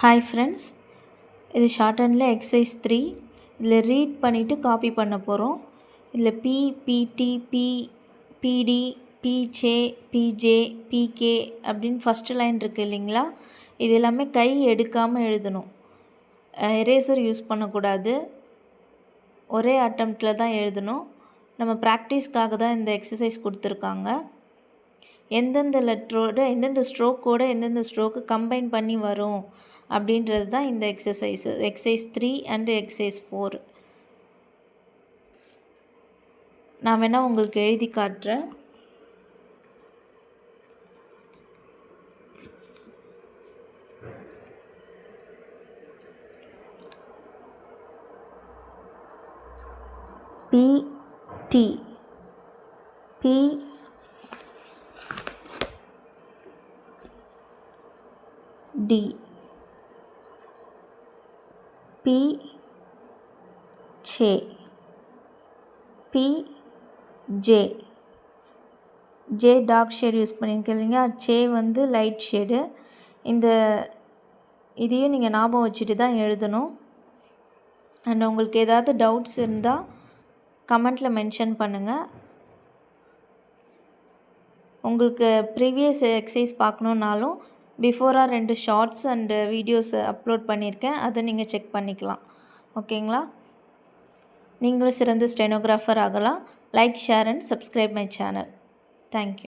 Hi friends, இது short handle exercise 3. இதில் read பண்ணிவிட்டு காப்பி பண்ண போகிறோம். இதில் பி, பிடி, பிடி, பிஜே, பிஜே, பிகே அப்படின்னு ஃபஸ்ட்டு லைன் இருக்குது இல்லைங்களா? இது எல்லாமே கை எடுக்காமல் எழுதணும். எரேசர் யூஸ் பண்ணக்கூடாது. ஒரே அட்டம்ப்டில் தான் எழுதணும். நம்ம ப்ராக்டிஸ்க்காக தான் இந்த எக்ஸசைஸ் கொடுத்துருக்காங்க. எந்தெந்த லெட்டரோட எந்தெந்த ஸ்ட்ரோக்கோடு எந்தெந்த ஸ்ட்ரோக்கு கம்பைன் பண்ணி வரும் அப்படின்றது தான் இந்த எக்ஸசைஸ் 3 அண்ட் எக்ஸசைஸ் 4. நான் வேணால் உங்களுக்கு எழுதி காட்டுறேன். P D P D P சே பி J J dark shade use பண்ணியிருக்கேன் இல்லைங்க. சே வந்து லைட் ஷேடு. இதையும் நீங்கள் ஞாபகம் வச்சுட்டு தான் எழுதணும். அண்ட் உங்களுக்கு ஏதாவது டவுட்ஸ் இருந்தால் கமெண்ட்டில் மென்ஷன் பண்ணுங்கள். உங்களுக்கு ப்ரீவியஸ் எக்ஸசைஸ் பார்க்கணுன்னாலும் பிஃபோராக 2 ஷார்ட்ஸ் அண்டு வீடியோஸ் அப்லோட் பண்ணியிருக்கேன். அதை நீங்கள் செக் பண்ணிக்கலாம். ஓகேங்களா? நீங்களும் சிறந்த ஸ்டெனோகிராஃபர் ஆகலாம். Like, share and subscribe my channel. Thank you.